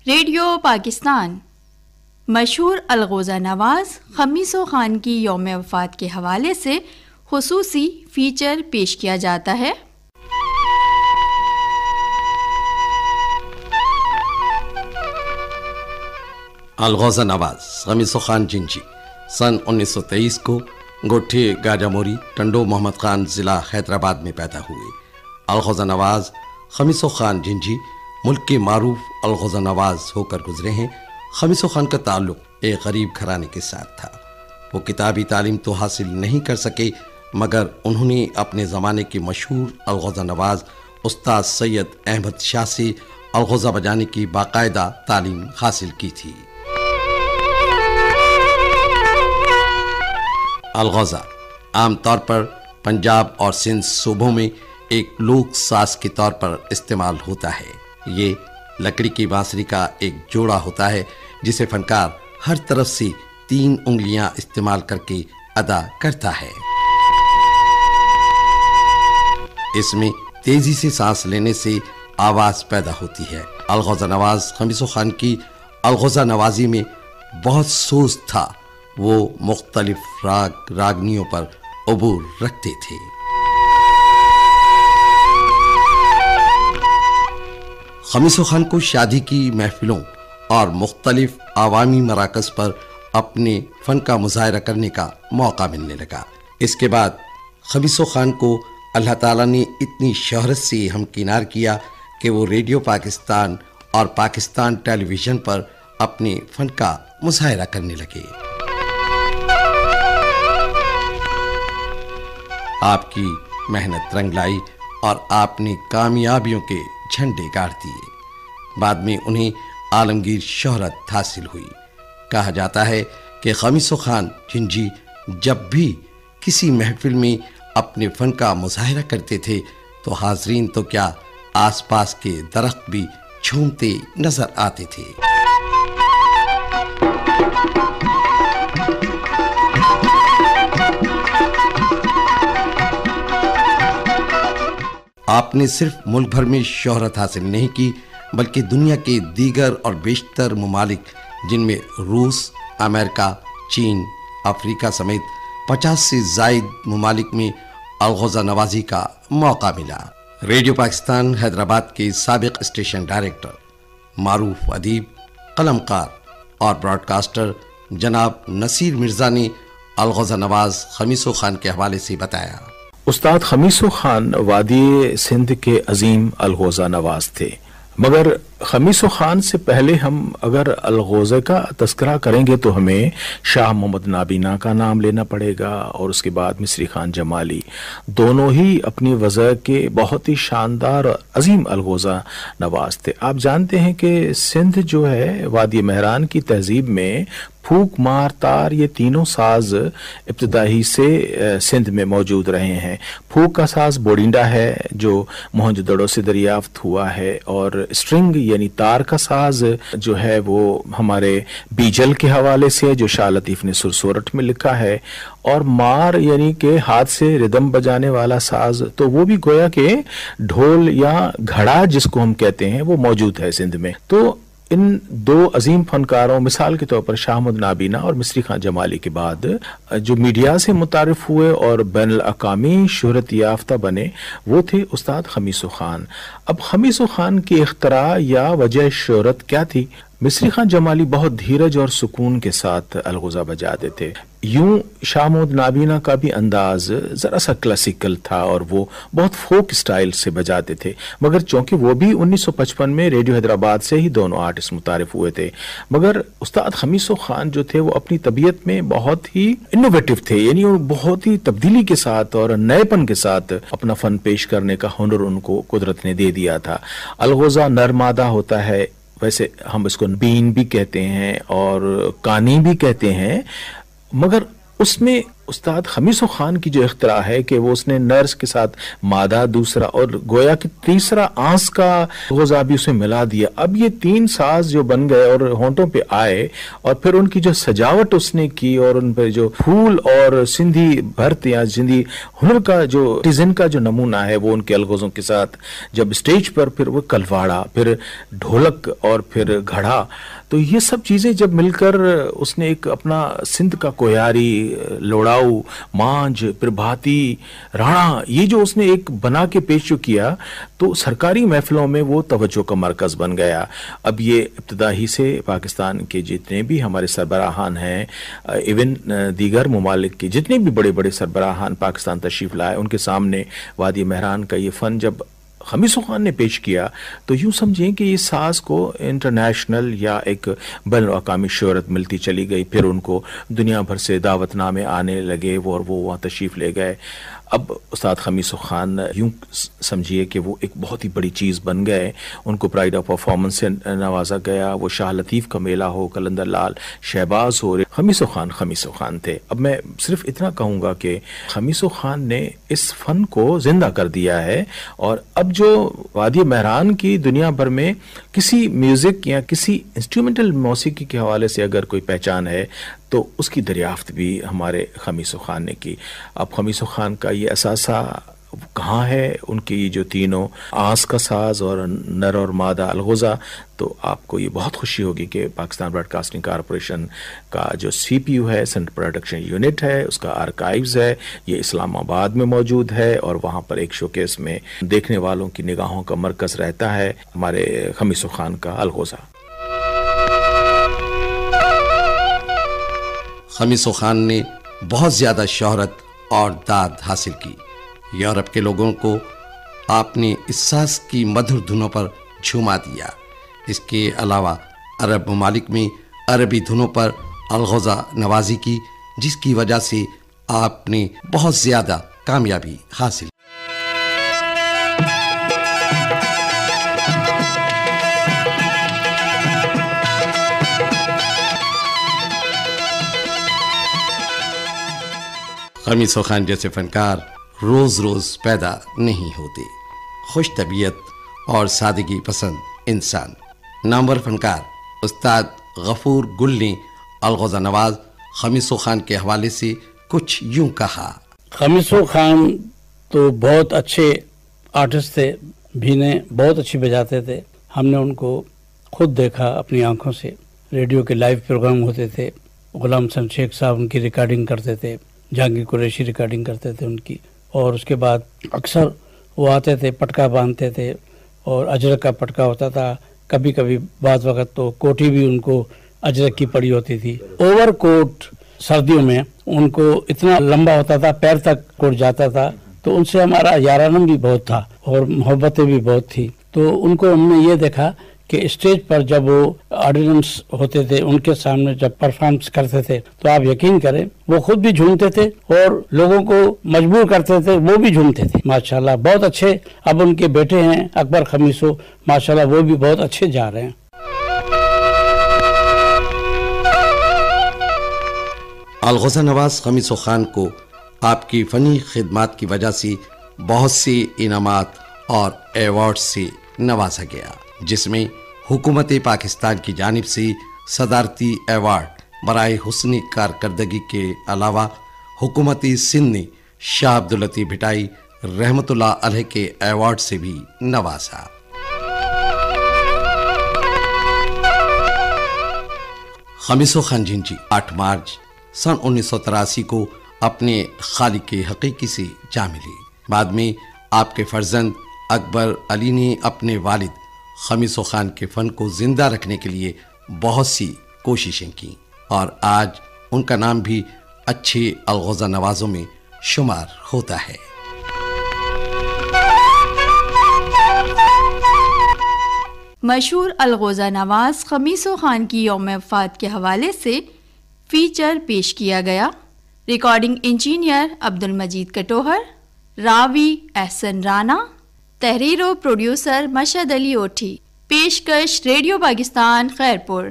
Radio Pakistan مشہور الغوزہ نواز خمیسو خان کی یوم وفات کے حوالے سے خصوصی فیچر پیش کیا جاتا ہے۔ الغوزہ نواز خمیسو خان جنجی سن 1923 کو گوٹھے گاجاموری ٹنڈو محمد خان ضلع حیدرآباد میں پیدا ہوئے۔ الغوزہ نواز خمیسو خان جنجی ملک کے معروف الغوزہ نواز ہو کر گزرے ہیں۔ خمیسو خان کا تعلق ایک غریب گھرانے کے ساتھ تھا۔ وہ کتابی تعلیم تو حاصل نہیں کر سکے، مگر انہوں نے اپنے زمانے کے مشہور الغوزہ نواز استاد سید احمد شاہ سے الغوزہ بجانے کی باقاعدہ تعلیم حاصل کی تھی۔ الغوزہ عام طور پر پنجاب اور سندھ صوبوں میں ایک لوک ساز کے طور پر استعمال ہوتا ہے۔ یہ لکڑی کی بانسری کا ایک جوڑا ہوتا ہے جسے فنکار ہر طرف سے 3 انگلیاں استعمال کر کے ادا کرتا ہے۔ اس میں تیزی سے سانس لینے سے آواز پیدا ہوتی ہے۔ الغوزہ نواز خمیسو خان کی الغوزہ نوازی میں بہت سوز تھا۔ وہ مختلف راگ راگنیوں پر عبور رکھتے تھے۔ خمیسو خان کو شادی کی محفلوں اور مختلف عوامی مراکز پر اپنے فن کا مظاہرہ کرنے کا موقع ملنے لگا۔ اس کے بعد خمیسو خان کو اللہ تعالیٰ نے اتنی شہرت سے ہمکنار کیا کہ وہ ریڈیو پاکستان اور پاکستان ٹیلی ویژن پر اپنے فن کا مظاہرہ کرنے لگے۔ آپ کی محنت رنگ لائی اور آپ نے کامیابیوں کے جھنڈے گاڑ دیے۔ بعد میں انہیں عالمگیر شہرت حاصل ہوئی۔ کہا جاتا ہے کہ خمیسو خان جنجی جب بھی کسی محفل میں اپنے فن کا مظاہرہ کرتے تھے تو حاضرین تو کیا آس پاس کے درخت بھی جھومتے نظر آتے تھے۔ آپ نے صرف ملک بھر میں شہرت حاصل نہیں کی بلکہ دنیا کے دیگر اور بیشتر ممالک جن میں روس، امریکہ، چین، افریقہ سمیت 50 سے زائد ممالک میں الغوزہ نوازی کا موقع ملا۔ ریڈیو پاکستان حیدرآباد کے سابق اسٹیشن ڈائریکٹر، معروف ادیب، قلمکار اور براڈ کاسٹر جناب نصیر مرزا نے الغوزہ نواز خمیسو خان کے حوالے سے بتایا۔ استاد خمیسو خان وادی سندھ کے عظیم الغوزہ نواز تھے، مگر خمیسو خان سے پہلے ہم اگر الغوزہ کا تذکرہ کریں گے تو ہمیں شاہ محمد نابینا کا نام لینا پڑے گا، اور اس کے بعد مصری خان جمالی، دونوں ہی اپنی وجہ کے بہت ہی شاندار عظیم الغوزہ نواز تھے۔ آپ جانتے ہیں کہ سندھ جو ہے وادی مہران کی تہذیب میں پھوک، مار، تار، یہ تینوں ساز ابتدائی سے سندھ میں موجود رہے ہیں۔ پھوک کا ساز بوڑینڈا ہے جو موہنجو سے دریافت ہوا ہے، اور اسٹرنگ یعنی تار کا ساز جو ہے وہ ہمارے بیجل کے حوالے سے جو شاہ لطیف نے سرسورٹ میں لکھا ہے، اور مار یعنی کہ ہاتھ سے ردم بجانے والا ساز تو وہ بھی گویا کہ ڈھول یا گھڑا جس کو ہم کہتے ہیں وہ موجود ہے سندھ میں۔ تو ان 2 عظیم فنکاروں، مثال کے طور پر شاہ محمد نابینا اور مصری خان جمالی کے بعد جو میڈیا سے متعارف ہوئے اور بین الاقوامی شہرت یافتہ بنے، وہ تھے استاد خمیسو خان۔ اب خمیسو خان کی اختراع یا وجہ شہرت کیا تھی؟ مصری خان جمالی بہت دھیرج اور سکون کے ساتھ الغوزہ بجاتے تھے۔ یوں شاہ محمد نابینا کا بھی انداز ذرا سا کلاسیکل تھا اور وہ بہت فوک سٹائل سے بجاتے تھے، مگر چونکہ وہ بھی 1955 میں ریڈیو حیدرآباد سے ہی دونوں آرٹسٹ متعارف ہوئے تھے، مگر استاد خمیسو خان جو تھے وہ اپنی طبیعت میں بہت ہی انوویٹو تھے، یعنی وہ بہت ہی تبدیلی کے ساتھ اور نئے پن کے ساتھ اپنا فن پیش کرنے کا ہنر ان کو قدرت نے دے دیا تھا۔ الغوزہ نرمادہ ہوتا ہے، ویسے ہم اس کو بین بھی کہتے ہیں اور کانی بھی کہتے ہیں، مگر اس میں استاد خمیسو خان کی جو اختراع ہے کہ وہ اس نے نرس کے ساتھ مادہ دوسرا اور گویا کہ تیسرا آنس کا غذا بھی اسے ملا دیا. اب یہ 3 ساز جو بن گئے اور ہونٹوں پہ آئے اور پھر ان کی جو سجاوٹ اس نے کی اور ان پہ جو پھول اور سندھی بھرت یا سندھی ہنر کا جو ڈیزائن کا جو نمونہ ہے وہ ان کے الغوزوں کے ساتھ جب اسٹیج پر پھر وہ کلواڑا پھر ڈھولک اور پھر گھڑا تو یہ سب چیزیں جب مل کر اس نے ایک اپنا سندھ کا کویاری لوڑاؤ مانج پھر بھاتی راڑا یہ جو اس نے ایک بنا کے پیش کیا تو سرکاری محفلوں میں وہ توجہ کا مرکز بن گیا. اب یہ ابتدا ہی سے پاکستان کے جتنے بھی ہمارے سربراہان ہیں ایون دیگر ممالک کے جتنے بھی بڑے بڑے سربراہان پاکستان تشریف لائے ان کے سامنے وادی مہران کا یہ فن جب خمیسو خان نے پیش کیا تو یوں سمجھیں کہ یہ ساز کو انٹرنیشنل یا ایک بین الاقوامی شہرت ملتی چلی گئی. پھر ان کو دنیا بھر سے دعوت نامے آنے لگے اور وہ وہاں تشریف لے گئے. اب استاد خمیسو خان یوں سمجھیے کہ وہ ایک بہت ہی بڑی چیز بن گئے. ان کو پرائڈ آف پرفارمنس سے نوازا گیا. وہ شاہ لطیف کا میلہ ہو کلندر لال شہباز ہو خمیسو خان تھے. اب میں صرف اتنا کہوں گا کہ خمیسو خان نے اس فن کو زندہ کر دیا ہے اور اب جو وادی مہران کی دنیا بھر میں کسی میوزک یا کسی انسٹرومنٹل موسیقی کے حوالے سے اگر کوئی پہچان ہے تو اس کی دریافت بھی ہمارے خمیسو خان نے کی. اب خمیسو خان کا یہ اثاثہ کہاں ہے ان کی جو تینوں آنس کا ساز اور نر اور مادہ الغوزہ تو آپ کو یہ بہت خوشی ہوگی کہ پاکستان براڈ کاسٹنگ کارپوریشن کا جو CPU ہے سینٹرل پروڈکشن یونٹ ہے اس کا آرکائیوز ہے یہ اسلام آباد میں موجود ہے اور وہاں پر ایک شوکیس میں دیکھنے والوں کی نگاہوں کا مرکز رہتا ہے ہمارے خمیسو خان کا الغوزہ. خمیسو خان نے بہت زیادہ شہرت اور داد حاصل کی. یورپ کے لوگوں کو آپ نے اس ساز کی مدھر دھنوں پر جھوما دیا. اس کے علاوہ عرب ممالک میں عربی دھنوں پر الغوزہ نوازی کی جس کی وجہ سے آپ نے بہت زیادہ کامیابی حاصل کی. خمیسو خان جیسے فنکار روز روز پیدا نہیں ہوتے. خوش طبیعت اور سادگی پسند انسان. نامور فنکار استاد غفور گل نے الغوزہ نواز خمیسو خان کے حوالے سے کچھ یوں کہا. خمیسو خان تو بہت اچھے آرٹسٹ تھے. بھینے بہت اچھی بجاتے تھے. ہم نے ان کو خود دیکھا اپنی آنکھوں سے. ریڈیو کے لائیو پروگرام ہوتے تھے. غلام حسن شیخ صاحب ان کی ریکارڈنگ کرتے تھے. جہانگیر قریشی ریکارڈنگ کرتے تھے ان کی. اور اس کے بعد اکثر وہ آتے تھے پٹکا باندھتے تھے اور اجرک کا پٹکا ہوتا تھا. کبھی کبھی بعض وقت تو کوٹی بھی ان کو اجرک کی پڑی ہوتی تھی. اوور کوٹ سردیوں میں ان کو اتنا لمبا ہوتا تھا پیر تک کوٹ جاتا تھا. تو ان سے ہمارا یارانہ بھی بہت تھا اور محبتیں بھی بہت تھی. تو ان کو ہم نے یہ دیکھا کہ اسٹیج پر جب وہ آڈینس ہوتے تھے ان کے سامنے جب پرفارمنس کرتے تھے تو آپ یقین کریں وہ خود بھی جھومتے تھے اور لوگوں کو مجبور کرتے تھے وہ بھی جھومتے تھے. ماشاءاللہ بہت اچھے. اب ان کے بیٹے ہیں اکبر خمیسو ماشاءاللہ وہ بھی بہت اچھے جا رہے ہیں. الغوزہ نواز خمیسو خان کو آپ کی فنی خدمات کی وجہ سے بہت سے انعامات اور ایوارڈ سے نوازا گیا جس میں حکومت پاکستان کی جانب سے صدارتی ایوارڈ برائے حسن کارکردگی کے علاوہ حکومت سندھ نے شاہ عبداللطیف بھٹائی رحمت اللہ علیہ کے ایوارڈ سے بھی نوازا. خمیسو خان جنجی 8 مارچ سن 1983 کو اپنے خالق حقیقی سے جا ملی. بعد میں آپ کے فرزند اکبر علی نے اپنے والد خمیسو خان کے فن کو زندہ رکھنے کے لیے بہت سی کوششیں کی اور آج ان کا نام بھی اچھے الغوزہ نوازوں میں شمار ہوتا ہے. مشہور الغوزہ نواز خمیسو خان کی یوم وفات کے حوالے سے فیچر پیش کیا گیا. ریکارڈنگ انجینئر عبدالمجید کٹوہر، راوی احسن رانا، تحریر و پروڈیوسر مشہد علی اوٹھی. پیشکش ریڈیو پاکستان خیرپور.